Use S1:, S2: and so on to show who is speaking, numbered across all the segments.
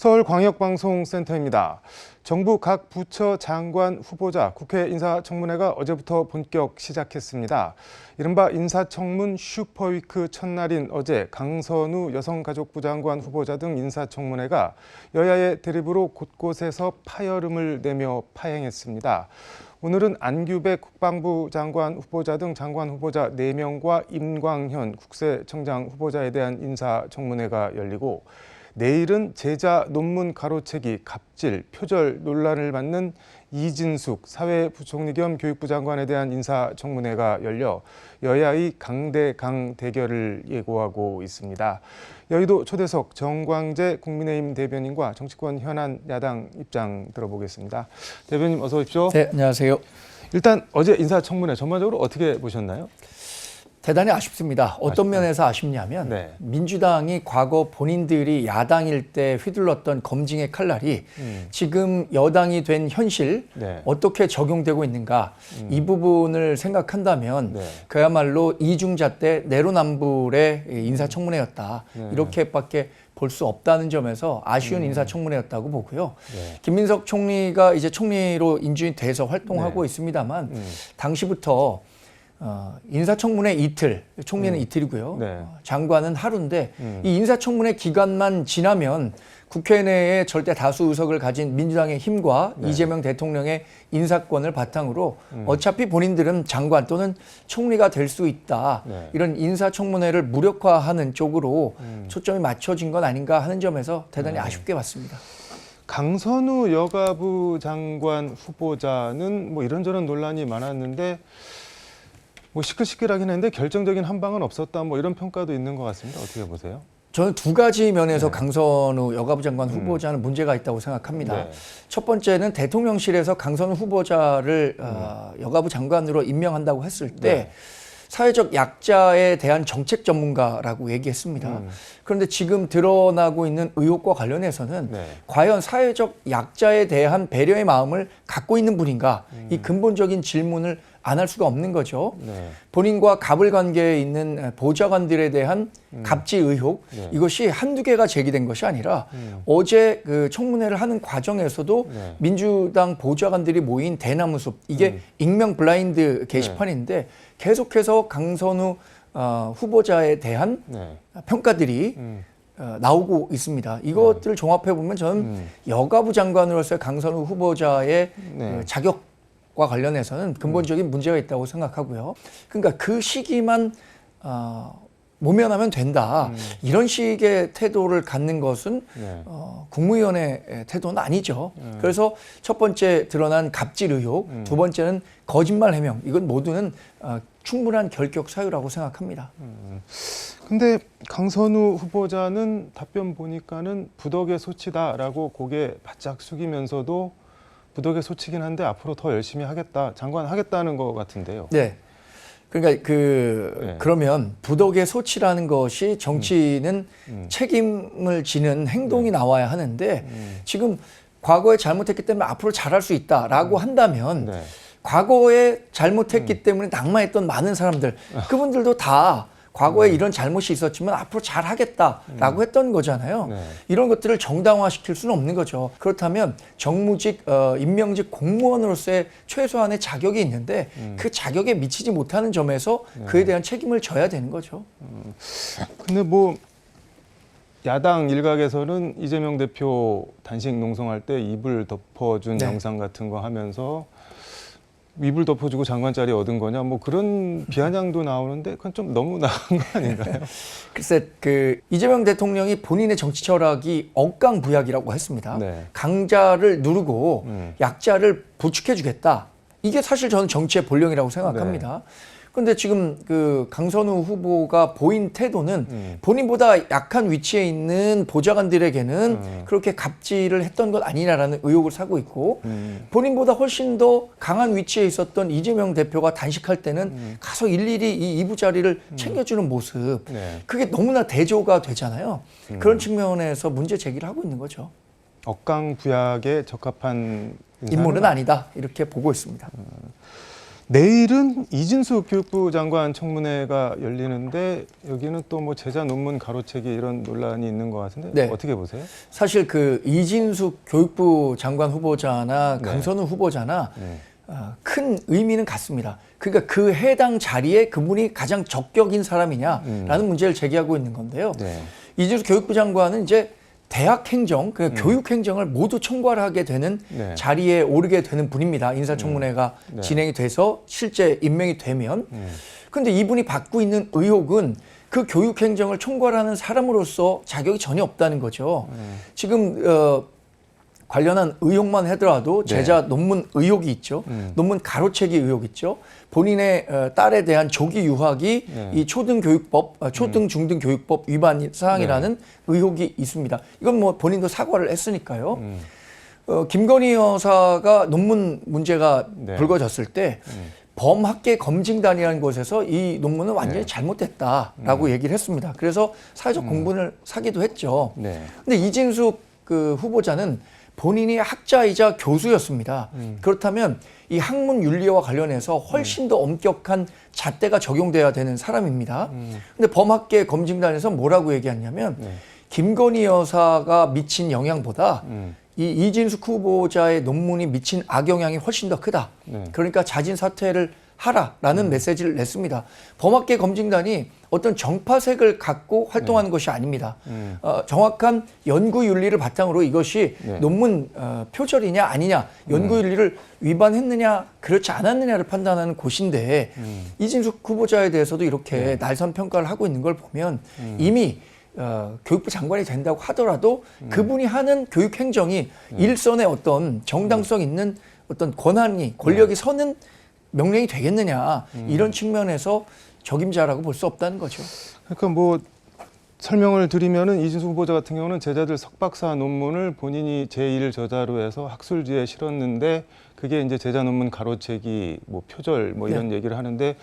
S1: 서울광역방송센터입니다. 정부 각 부처 장관 후보자 국회 인사청문회가 어제부터 본격 시작했습니다. 이른바 인사청문 슈퍼위크 첫날인 어제 강선우 여성가족부 장관 후보자 등 인사청문회가 여야의 대립으로 곳곳에서 파열음을 내며 파행했습니다. 오늘은 안규백 국방부 장관 후보자 등 장관 후보자 4명과 임광현 국세청장 후보자에 대한 인사청문회가 열리고 내일은 제자 논문 가로채기, 갑질, 표절 논란을 받는 이진숙 사회부총리 겸 교육부 장관에 대한 인사청문회가 열려 여야의 강대강 대결을 예고하고 있습니다. 여의도 초대석 정광재 국민의힘 대변인과 정치권 현안 야당 입장 들어보겠습니다. 대변인 어서 오십시오.
S2: 네, 안녕하세요.
S1: 일단 어제 인사청문회 전반적으로 어떻게 보셨나요?
S2: 대단히 아쉽습니다. 어떤 면에서 아쉽냐면 민주당이 과거 본인들이 야당일 때 휘둘렀던 검증의 칼날이 지금 여당이 된 현실 어떻게 적용되고 있는가 이 부분을 생각한다면 그야말로 이중잣대 내로남불의 인사청문회였다. 이렇게밖에 볼 수 없다는 점에서 아쉬운 인사청문회였다고 보고요. 김민석 총리가 이제 총리로 인준이 돼서 활동하고 있습니다만 당시부터 인사청문회 이틀, 총리는 이틀이고요. 장관은 하루인데 이 in사청문회 기간만 지나면 국회 내에 절대 다수 의석을 가진 민주당의 힘과 이재명 대통령의 인사권을 바탕으로 어차피 본인들은 장관 또는 총리가 될 수 있다. 이런 인사청문회를 무력화하는 쪽으로 초점이 맞춰진 건 아닌가 하는 점에서 대단히 아쉽게 봤습니다.
S1: 강선우 여가부 장관 후보자는 뭐 이런저런 논란이 많았는데 뭐 시끌시끌하긴 했는데 결정적인 한 방은 없었다. 뭐 이런 평가도 있는 것 같습니다. 어떻게 보세요?
S2: 저는 두 가지 면에서 강선우 여가부 장관 후보자는 문제가 있다고 생각합니다. 첫 번째는 대통령실에서 강선우 후보자를 여가부 장관으로 임명한다고 했을 때 사회적 약자에 대한 정책 전문가라고 얘기했습니다. 그런데 지금 드러나고 있는 의혹과 관련해서는 과연 사회적 약자에 대한 배려의 마음을 갖고 있는 분인가? 이 근본적인 질문을 안 할 수가 없는 거죠. 본인과 갑을 관계에 있는 보좌관들에 대한 갑질 의혹 이것이 한두 개가 제기된 것이 아니라 어제 그 청문회를 하는 과정에서도 민주당 보좌관들이 모인 대나무숲 이게 익명 블라인드 게시판인데 계속해서 강선우 후보자에 대한 평가들이 나오고 있습니다. 이것들을 종합해 보면 저는 여가부 장관으로서의 강선우 후보자의 자격 과 관련해서는 근본적인 문제가 있다고 생각하고요. 그러니까 그 시기만 모면하면 된다. 이런 식의 태도를 갖는 것은 국무위원회 태도는 아니죠. 그래서 첫 번째 드러난 갑질 의혹, 두 번째는 거짓말 해명. 이건 모두는 충분한 결격 사유라고 생각합니다.
S1: 근데 강선우 후보자는 답변 보니까는 부덕의 소치다라고 고개 바짝 숙이면서도 부덕의 소치긴 한데 앞으로 더 열심히 하겠다, 장관 하겠다는 것 같은데요.
S2: 네. 그러니까 그러면 부덕의 소치라는 것이 정치는 책임을 지는 행동이 나와야 하는데 지금 과거에 잘못했기 때문에 앞으로 잘할 수 있다라고 한다면 과거에 잘못했기 때문에 낙마했던 많은 사람들 그분들도 다 과거에 이런 잘못이 있었지만 앞으로 잘하겠다라고 했던 거잖아요. 이런 것들을 정당화시킬 수는 없는 거죠. 그렇다면 정무직, 임명직 공무원으로서의 최소한의 자격이 있는데 그 자격에 미치지 못하는 점에서 그에 대한 책임을 져야 되는 거죠.
S1: 근데 뭐 야당 일각에서는 이재명 대표 단식 농성할 때 이불 덮어준 영상 같은 거 하면서 이불 덮어주고 장관 자리 얻은 거냐 뭐 그런 비아냥도 나오는데 그건 좀 너무 나은 거 아닌가요?
S2: 글쎄 그 이재명 대통령이 본인의 정치 철학이 억강부약이라고 했습니다. 강자를 누르고 약자를 부축해주겠다. 이게 사실 저는 정치의 본령이라고 생각합니다. 그런데 지금 그 강선우 후보가 보인 태도는 본인보다 약한 위치에 있는 보좌관들에게는 그렇게 갑질을 했던 것 아니냐라는 의혹을 사고 있고 본인보다 훨씬 더 강한 위치에 있었던 이재명 대표가 단식할 때는 가서 일일이 이 이부 자리를 챙겨주는 모습 그게 너무나 대조가 되잖아요. 그런 측면에서 문제 제기를 하고 있는 거죠.
S1: 억강부약에 적합한
S2: 인물은 아니다 이렇게 보고 있습니다.
S1: 내일은 이진숙 교육부 장관 청문회가 열리는데 여기는 또 뭐 제자 논문 가로채기 이런 논란이 있는 것 같은데
S2: 네.
S1: 어떻게 보세요?
S2: 사실 그 이진숙 교육부 장관 후보자나
S1: 네.
S2: 강선우 후보자나
S1: 네.
S2: 큰 의미는 같습니다. 그러니까 그 해당 자리에 그분이 가장 적격인 사람이냐라는 문제를 제기하고 있는 건데요.
S1: 네.
S2: 이진숙 교육부 장관은 이제 대학 행정, 그러니까 교육 행정을 모두 총괄하게 되는
S1: 네.
S2: 자리에 오르게 되는 분입니다. 인사청문회가
S1: 네.
S2: 진행이 돼서 실제 임명이 되면. 그런데 이분이 받고 있는 의혹은 그 교육 행정을 총괄하는 사람으로서 자격이 전혀 없다는 거죠. 지금 관련한 의혹만 하더라도 제자 논문 의혹이 있죠. 논문 가로채기 의혹 있죠. 본인의 딸에 대한 조기 유학이 이 초등교육법, 초등 중등 교육법 위반 사항이라는 의혹이 있습니다. 이건 뭐 본인도 사과를 했으니까요. 김건희 여사가 논문 문제가 불거졌을 때 범학계 검증단이라는 곳에서 이 논문은 완전히 잘못됐다라고 얘기를 했습니다. 그래서 사회적 공분을 사기도 했죠. 근데 이진숙 그 후보자는 본인이 학자이자 교수였습니다. 그렇다면 이 학문 윤리와 관련해서 훨씬 더 엄격한 잣대가 적용돼야 되는 사람입니다. 근데 범학계 검증단에서 뭐라고 얘기했냐면 김건희 여사가 미친 영향보다 이 이진숙 후보자의 논문이 미친 악영향이 훨씬 더 크다. 그러니까 자진 사퇴를 하라라는 메시지를 냈습니다. 범학계 검증단이 어떤 정파색을 갖고 활동하는 것이 아닙니다. 정확한 연구 윤리를 바탕으로 이것이 논문 표절이냐 아니냐, 연구 윤리를 위반했느냐 그렇지 않았느냐를 판단하는 곳인데 이진숙 후보자에 대해서도 이렇게 날선 평가를 하고 있는 걸 보면 이미 교육부 장관이 된다고 하더라도 그분이 하는 교육 행정이 일선의 어떤 정당성 있는 어떤 권력이 서는 명령이 되겠느냐 이런 측면에서 적임자라고 볼 수 없다는 거죠.
S1: 그러니까 뭐 설명을 드리면은 이진숙 후보자 같은 경우는 제자들 석박사 논문을 본인이 제1 저자로 해서 학술지에 실었는데 그게 이제 제자 논문 가로채기, 뭐 표절, 뭐 이런 얘기를 하는데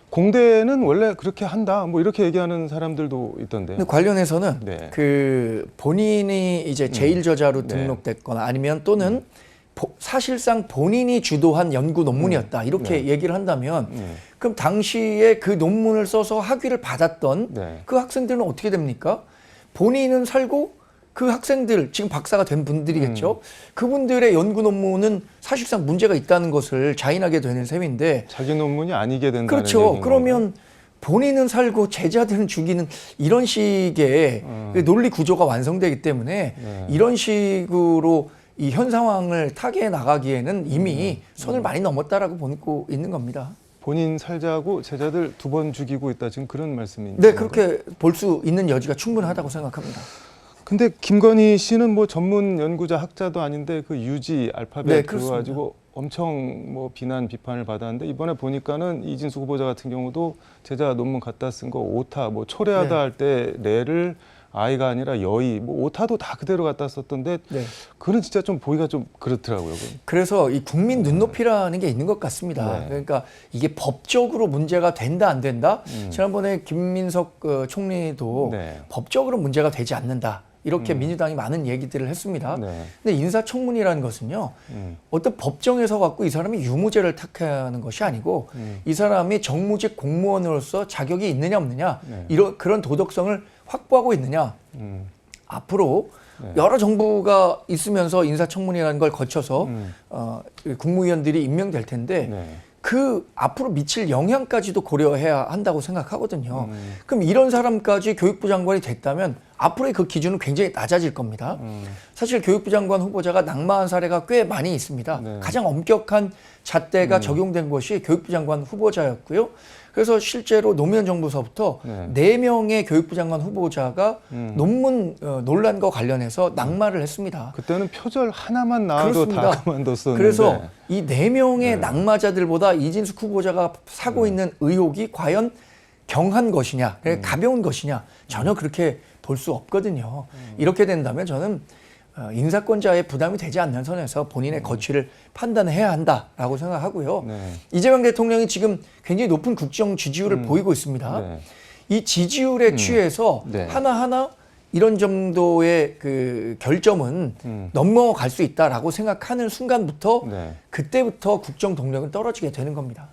S1: 공대는 원래 그렇게 한다, 뭐 이렇게 얘기하는 사람들도 있던데요.
S2: 근데 관련해서는 그 본인이 이제 제1 저자로 등록됐거나 아니면 또는 사실상 본인이 주도한 연구 논문이었다 이렇게 얘기를 한다면 그럼 당시에 그 논문을 써서 학위를 받았던 그 학생들은 어떻게 됩니까? 본인은 살고 그 학생들 지금 박사가 된 분들이겠죠. 그분들의 연구 논문은 사실상 문제가 있다는 것을 자인하게 되는 셈인데
S1: 자기 논문이 아니게 된다는
S2: 그렇죠.
S1: 얘기인
S2: 그러면
S1: 건가요?
S2: 본인은 살고 제자들은 죽이는 이런 식의 논리 구조가 완성되기 때문에 이런 식으로 이 현 상황을 타개해 나가기에는 이미 선을 많이 넘었다라고 보고 있는 겁니다.
S1: 본인 살자고 제자들 2번 죽이고 있다, 지금 그런 말씀인가요?
S2: 네, 그렇게 볼 수 있는 여지가 충분하다고 생각합니다.
S1: 근데 김건희 씨는 뭐 전문 연구자 학자도 아닌데 그 유지 알파벳 그거
S2: 그렇습니다.
S1: 가지고 엄청 뭐 비판을 받았는데 이번에 보니까는 이진숙 후보자 같은 경우도 제자 논문 갖다 쓴 거 오타, 뭐 초래하다 할 때 레를 아이가 아니라 여의, 뭐 오타도 다 그대로 갖다 썼던데 그건 진짜 좀 보기가 좀 그렇더라고요.
S2: 그래서 이 국민 눈높이라는 게 있는 것 같습니다. 그러니까 이게 법적으로 문제가 된다 안 된다. 지난번에 김민석 총리도 법적으로 문제가 되지 않는다. 이렇게 민주당이 많은 얘기들을 했습니다. 근데 인사청문이라는 것은요. 어떤 법정에서 갖고 이 사람이 유무죄를 탁하는 것이 아니고 이 사람이 정무직 공무원으로서 자격이 있느냐 없느냐 그런 도덕성을 확보하고 있느냐. 앞으로 여러 정부가 있으면서 인사청문이라는 걸 거쳐서 국무위원들이 임명될 텐데 그 앞으로 미칠 영향까지도 고려해야 한다고 생각하거든요. 그럼 이런 사람까지 교육부 장관이 됐다면 앞으로의 그 기준은 굉장히 낮아질 겁니다. 사실 교육부 장관 후보자가 낙마한 사례가 꽤 많이 있습니다. 가장 엄격한 잣대가 적용된 것이 교육부 장관 후보자였고요. 그래서 실제로 노무현 정부서부터 4명의 교육부 장관 후보자가 논문 논란과 관련해서 낙마를 했습니다.
S1: 그때는 표절 하나만 나와도
S2: 그렇습니다.
S1: 다 그만뒀었는데.
S2: 그래서 이 4명의 낙마자들보다 이진숙 후보자가 사고 있는 의혹이 과연 경한 것이냐, 가벼운 것이냐 전혀 그렇게 볼 수 없거든요. 이렇게 된다면 저는 인사권자의 부담이 되지 않는 선에서 본인의 거취를 판단해야 한다라고 생각하고요. 이재명 대통령이 지금 굉장히 높은 국정 지지율을 보이고 있습니다. 이 지지율에 취해서 하나하나 이런 정도의 그 결점은 넘어갈 수 있다라고 생각하는 순간부터 그때부터 국정 동력은 떨어지게 되는 겁니다.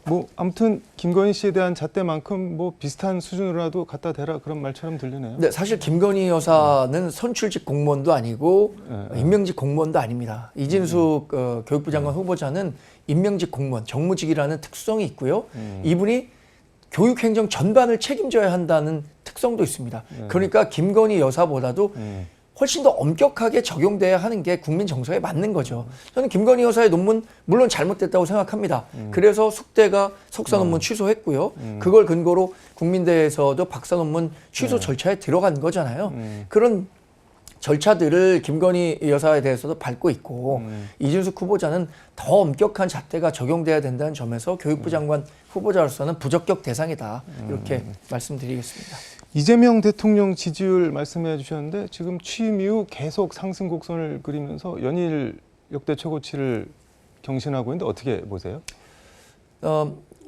S1: 뭐 아무튼 김건희 씨에 대한 잣대만큼 뭐 비슷한 수준으로라도 갖다 대라 그런 말처럼 들리네요.
S2: 네, 사실 김건희 여사는 선출직 공무원도 아니고 임명직 공무원도 아닙니다. 이진숙 교육부 장관 후보자는 임명직 공무원, 정무직이라는 특성이 있고요. 이분이 교육행정 전반을 책임져야 한다는 특성도 있습니다. 그러니까 김건희 여사보다도 훨씬 더 엄격하게 적용돼야 하는 게 국민 정서에 맞는 거죠. 저는 김건희 여사의 논문 물론 잘못됐다고 생각합니다. 그래서 숙대가 석사 논문 취소했고요. 그걸 근거로 국민대에서도 박사 논문 취소 절차에 들어간 거잖아요. 그런 절차들을 김건희 여사에 대해서도 밟고 있고 이준석 후보자는 더 엄격한 잣대가 적용돼야 된다는 점에서 교육부 장관 후보자로서는 부적격 대상이다. 이렇게 말씀드리겠습니다.
S1: 이재명 대통령 지지율 말씀해 주셨는데 지금 취임 이후 계속 상승 곡선을 그리면서 연일 역대 최고치를 경신하고 있는데 어떻게 보세요?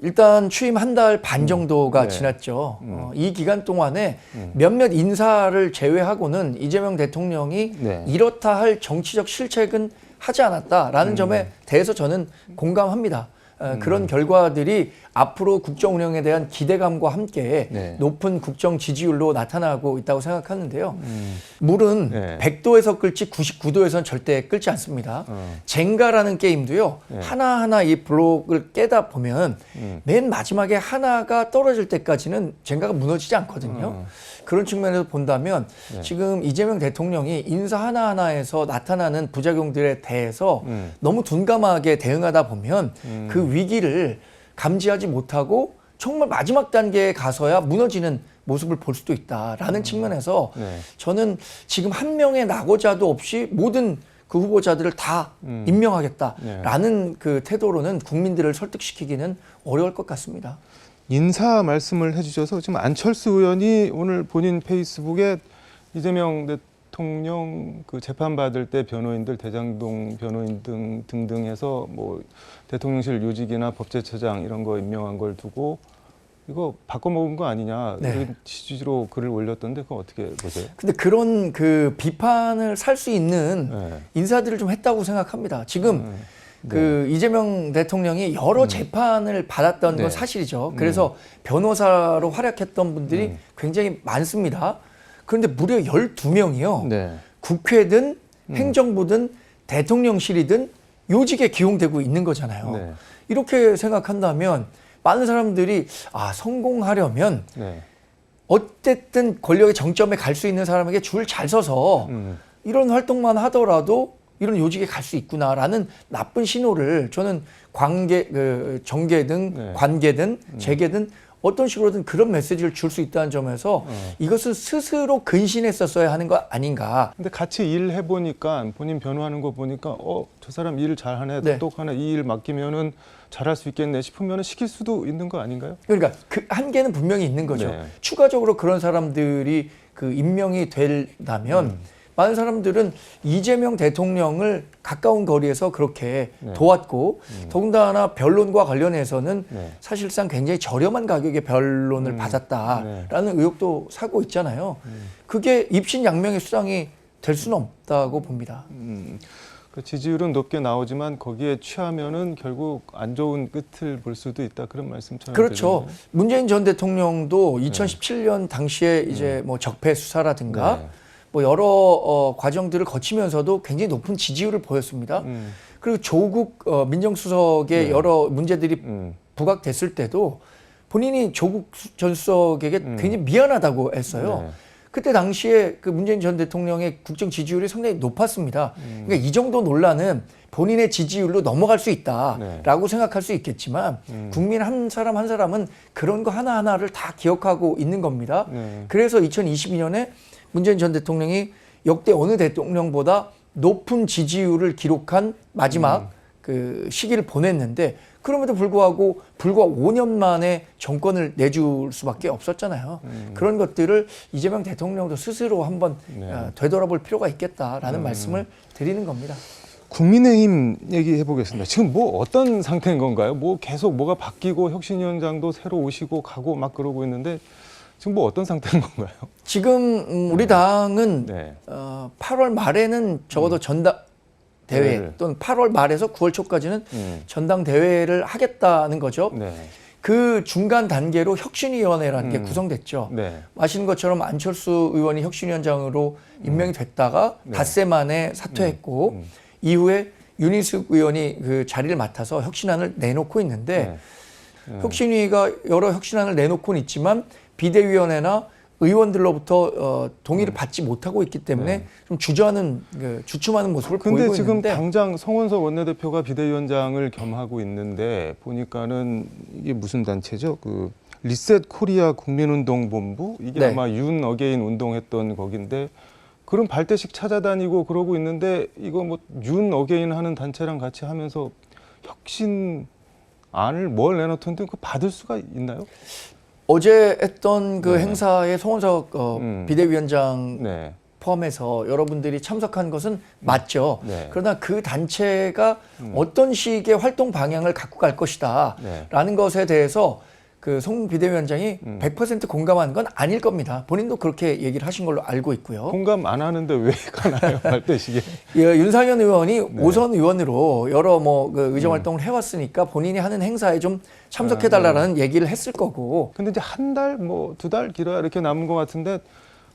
S2: 일단 취임 한 달 반 정도가 지났죠. 이 기간 동안에 몇몇 인사를 제외하고는 이재명 대통령이 이렇다 할 정치적 실책은 하지 않았다라는 점에 대해서 저는 공감합니다. 그런 결과들이 앞으로 국정 운영에 대한 기대감과 함께 높은 국정 지지율로 나타나고 있다고 생각하는데요. 물은 100도에서 끓지 99도에서는 절대 끓지 않습니다. 젠가라는 게임도요. 하나하나 이 블록을 깨다 보면 맨 마지막에 하나가 떨어질 때까지는 젠가가 무너지지 않거든요. 그런 측면에서 본다면 지금 이재명 대통령이 인사 하나하나에서 나타나는 부작용들에 대해서 너무 둔감하게 대응하다 보면 그 위기를 감지하지 못하고 정말 마지막 단계에 가서야 무너지는 모습을 볼 수도 있다라는 측면에서 저는 지금 한 명의 낙오자도 없이 모든 그 후보자들을 다 임명하겠다라는 그 태도로는 국민들을 설득시키기는 어려울 것 같습니다.
S1: 인사 말씀을 해주셔서 지금 안철수 의원이 오늘 본인 페이스북에 이재명 대통령 그 재판 받을 때 변호인들 대장동 변호인 등등 해서 뭐 대통령실 요직이나 법제처장 이런 거 임명한 걸 두고 이거 바꿔먹은 거 아니냐 이런 취지로 글을 올렸던데 그거 어떻게 보세요?
S2: 근데 그런 그 비판을 살 수 있는 인사들을 좀 했다고 생각합니다. 지금 그 이재명 대통령이 여러 재판을 받았던 건 사실이죠. 그래서 변호사로 활약했던 분들이 굉장히 많습니다. 그런데 무려 12명이요. 국회든 행정부든 대통령실이든 요직에 기용되고 있는 거잖아요. 이렇게 생각한다면 많은 사람들이 성공하려면 어쨌든 권력의 정점에 갈 수 있는 사람에게 줄 잘 서서 이런 활동만 하더라도 이런 요직에 갈 수 있구나라는 나쁜 신호를 저는 정계든 관계든 재계든 어떤 식으로든 그런 메시지를 줄 수 있다는 점에서 이것은 스스로 근신했었어야 하는 거 아닌가.
S1: 근데 같이 일해 보니까 본인 변호하는 거 보니까 저 사람 일 잘하네, 똑똑하네, 이 일 맡기면은 잘할 수 있겠네 싶으면은 시킬 수도 있는 거 아닌가요?
S2: 그러니까 그 한계는 분명히 있는 거죠. 추가적으로 그런 사람들이 그 임명이 된다면 많은 사람들은 이재명 대통령을 가까운 거리에서 그렇게 도왔고 더군다나 변론과 관련해서는 사실상 굉장히 저렴한 가격에 변론을 받았다라는 의혹도 사고 있잖아요. 그게 입신양명의 수당이 될 수는 없다고 봅니다.
S1: 그 지지율은 높게 나오지만 거기에 취하면은 결국 안 좋은 끝을 볼 수도 있다 그런 말씀처럼
S2: 그렇죠.
S1: 들리네요.
S2: 문재인 전 대통령도 2017년 당시에 이제 뭐 적폐 수사라든가 뭐 여러 과정들을 거치면서도 굉장히 높은 지지율을 보였습니다. 그리고 조국 민정수석의 여러 문제들이 부각됐을 때도 본인이 조국 전 수석에게 굉장히 미안하다고 했어요. 그때 당시에 그 문재인 전 대통령의 국정 지지율이 상당히 높았습니다. 그러니까 이 정도 논란은 본인의 지지율로 넘어갈 수 있다라고 생각할 수 있겠지만 국민 한 사람 한 사람은 그런 거 하나하나를 다 기억하고 있는 겁니다. 그래서 2022년에 문재인 전 대통령이 역대 어느 대통령보다 높은 지지율을 기록한 마지막 그 시기를 보냈는데 그럼에도 불구하고 불과 5년 만에 정권을 내줄 수밖에 없었잖아요. 그런 것들을 이재명 대통령도 스스로 한번 되돌아볼 필요가 있겠다라는 말씀을 드리는 겁니다.
S1: 국민의힘 얘기해 보겠습니다. 지금 뭐 어떤 상태인 건가요? 뭐 계속 뭐가 바뀌고 혁신위원장도 새로 오시고 가고 막 그러고 있는데 지금 뭐 어떤 상태인 건가요?
S2: 지금 우리 당은 8월 말에는 적어도 대회
S1: 대회를.
S2: 또는 8월 말에서 9월 초까지는 전당대회를 하겠다는 거죠.
S1: 네.
S2: 그 중간 단계로 혁신위원회라는 게 구성됐죠.
S1: 네.
S2: 아시는 것처럼 안철수 의원이 혁신위원장으로 임명이 됐다가 닷새 만에 사퇴했고 이후에 윤희숙 의원이 그 자리를 맡아서 혁신안을 내놓고 있는데 혁신위가 여러 혁신안을 내놓고는 있지만 비대위원회나 의원들로부터 동의를 받지 못하고 있기 때문에 좀 주저하는 주춤하는 모습을
S1: 근데
S2: 보이고
S1: 지금
S2: 있는데
S1: 당장 송원석 원내대표가 비대위원장을 겸하고 있는데 보니까는 이게 무슨 단체죠? 그 리셋 코리아 국민운동본부 이게
S2: 네.
S1: 아마 윤 어게인 운동했던 거긴데 그런 발대식 찾아다니고 그러고 있는데 이거 뭐 윤 어게인 하는 단체랑 같이 하면서 혁신 안을 뭘 내놓던데 그 받을 수가 있나요?
S2: 어제 했던 그
S1: 네.
S2: 행사에 송원석 비대위원장
S1: 네.
S2: 포함해서 여러분들이 참석한 것은 맞죠.
S1: 네.
S2: 그러나 그 단체가 어떤 식의 활동 방향을 갖고 갈 것이다
S1: 네.
S2: 라는 것에 대해서 그 송 비대위원장이 100% 공감하는 건 아닐 겁니다. 본인도 그렇게 얘기를 하신 걸로 알고 있고요.
S1: 공감 안 하는데 왜 가나요? 발대식에.
S2: 예, 윤상현 의원이 오선 의원으로 여러 그 의정 활동을 해왔으니까 본인이 하는 행사에 좀 참석해달라는 얘기를 했을 거고.
S1: 근데 이제 한 달, 뭐 2달 길어야 이렇게 남은 것 같은데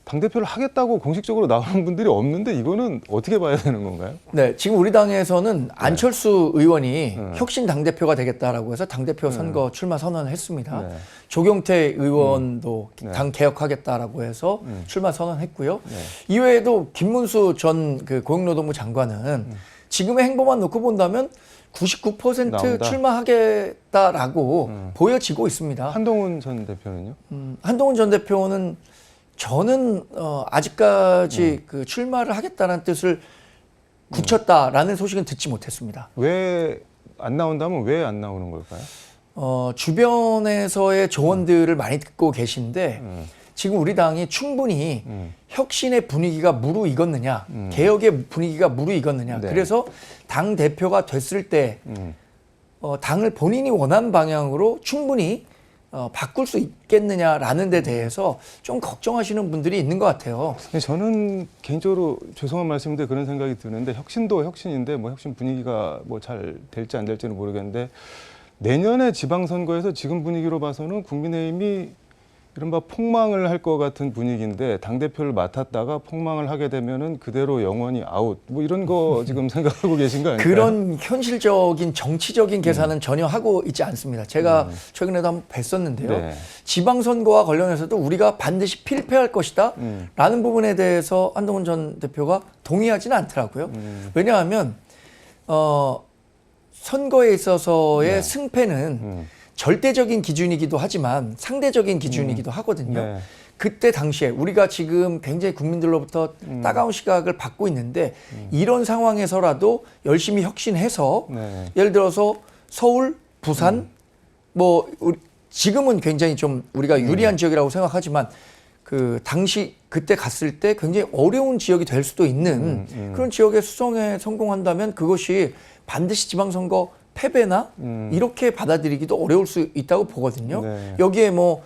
S1: 당대표를 하겠다고 공식적으로 나오는 분들이 없는데 이거는 어떻게 봐야 되는 건가요?
S2: 네, 지금 우리 당에서는 안철수 의원이 혁신 당대표가 되겠다라고 해서 당대표 선거 출마 선언을 했습니다.
S1: 네.
S2: 조경태 의원도 당 개혁하겠다라고 해서 출마 선언했고요.
S1: 네.
S2: 이외에도 김문수 전 그 고용노동부 장관은 지금의 행보만 놓고 본다면 99%
S1: 나온다.
S2: 출마하겠다라고 보여지고 있습니다.
S1: 한동훈 전 대표는요?
S2: 한동훈 전 대표는 저는 아직까지 그 출마를 하겠다는 뜻을 굳혔다라는 소식은 듣지 못했습니다.
S1: 왜 안 나온다면 왜 안 나오는 걸까요?
S2: 주변에서의 조언들을 많이 듣고 계신데 지금 우리 당이 충분히 혁신의 분위기가 무르익었느냐, 개혁의 분위기가 무르익었느냐.
S1: 네.
S2: 그래서 당 대표가 됐을 때 당을 본인이 원하는 방향으로 충분히 바꿀 수 있겠느냐라는 데 대해서 좀 걱정하시는 분들이 있는 것 같아요.
S1: 근데 저는 개인적으로 죄송한 말씀인데 그런 생각이 드는데 혁신도 혁신인데 뭐 혁신 분위기가 뭐 잘 될지 안 될지는 모르겠는데 내년에 지방선거에서 지금 분위기로 봐서는 국민의힘이 이른바 폭망을 할 것 같은 분위기인데 당대표를 맡았다가 폭망을 하게 되면은 그대로 영원히 아웃 뭐 이런 거 지금 생각하고 계신 거 아닐까요?
S2: 그런 현실적인 정치적인 계산은 전혀 하고 있지 않습니다. 제가 최근에도 한번 뵀었는데요.
S1: 네.
S2: 지방선거와 관련해서도 우리가 반드시 필패할 것이다 라는 부분에 대해서 한동훈 전 대표가 동의하지는 않더라고요. 왜냐하면 선거에 있어서의 승패는 절대적인 기준이기도 하지만 상대적인 기준이기도 하거든요.
S1: 네.
S2: 그때 당시에 우리가 지금 굉장히 국민들로부터 따가운 시각을 받고 있는데 이런 상황에서라도 열심히 혁신해서
S1: 네.
S2: 예를 들어서 서울, 부산 뭐 지금은 굉장히 좀 우리가 유리한 지역이라고 생각하지만 그 당시 그때 갔을 때 굉장히 어려운 지역이 될 수도 있는 그런 지역의 수성에 성공한다면 그것이 반드시 지방선거 패배나 이렇게 받아들이기도 어려울 수 있다고 보거든요.
S1: 네.
S2: 여기에 뭐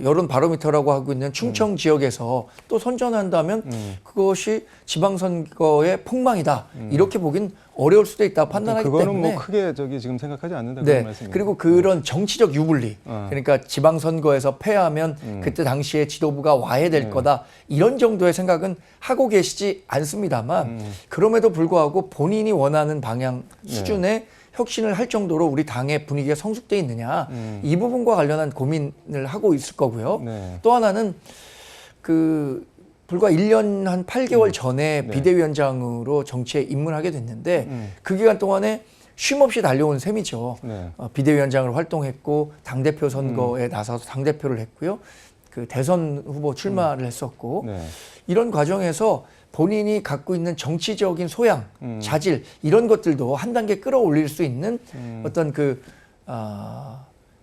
S2: 여론 바로미터라고 하고 있는 충청 지역에서 또 선전한다면 그것이 지방선거의 폭망이다. 이렇게 보긴 어려울 수도 있다 판단하기
S1: 그거는
S2: 때문에.
S1: 뭐 크게 지금 생각하지 않는다
S2: 네.
S1: 그런 말씀이에요.
S2: 그리고 그런 정치적 유불리, 그러니까 지방선거에서 패하면 그때 당시에 지도부가 와해될 거다. 이런 정도의 생각은 하고 계시지 않습니다만 그럼에도 불구하고 본인이 원하는 방향 수준의 혁신을 할 정도로 우리 당의 분위기가 성숙돼 있느냐 이 부분과 관련한 고민을 하고 있을 거고요.
S1: 네.
S2: 또 하나는 그 불과 1년 한 8개월 전에 비대위원장으로 정치에 입문하게 됐는데 그 기간 동안에 쉼없이 달려온 셈이죠.
S1: 네.
S2: 비대위원장으로 활동했고 당대표 선거에 나서서 당대표를 했고요. 그 대선 후보 출마를 했었고
S1: 네.
S2: 이런 과정에서 본인이 갖고 있는 정치적인 소양, 자질 이런 것들도 한 단계 끌어올릴 수 있는 어떤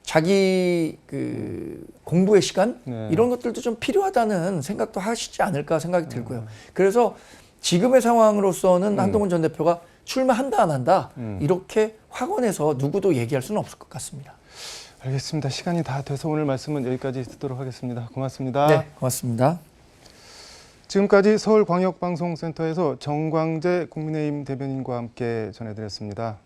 S2: 자기 그 공부의 시간 이런 것들도 좀 필요하다는 생각도 하시지 않을까 생각이 들고요. 그래서 지금의 상황으로서는 한동훈 전 대표가 출마한다 안 한다 이렇게 확언해서 누구도 얘기할 수는 없을 것 같습니다.
S1: 알겠습니다. 시간이 다 돼서 오늘 말씀은 여기까지 듣도록 하겠습니다. 고맙습니다.
S2: 네, 고맙습니다.
S1: 지금까지 서울광역방송센터에서 정광재 국민의힘 대변인과 함께 전해드렸습니다.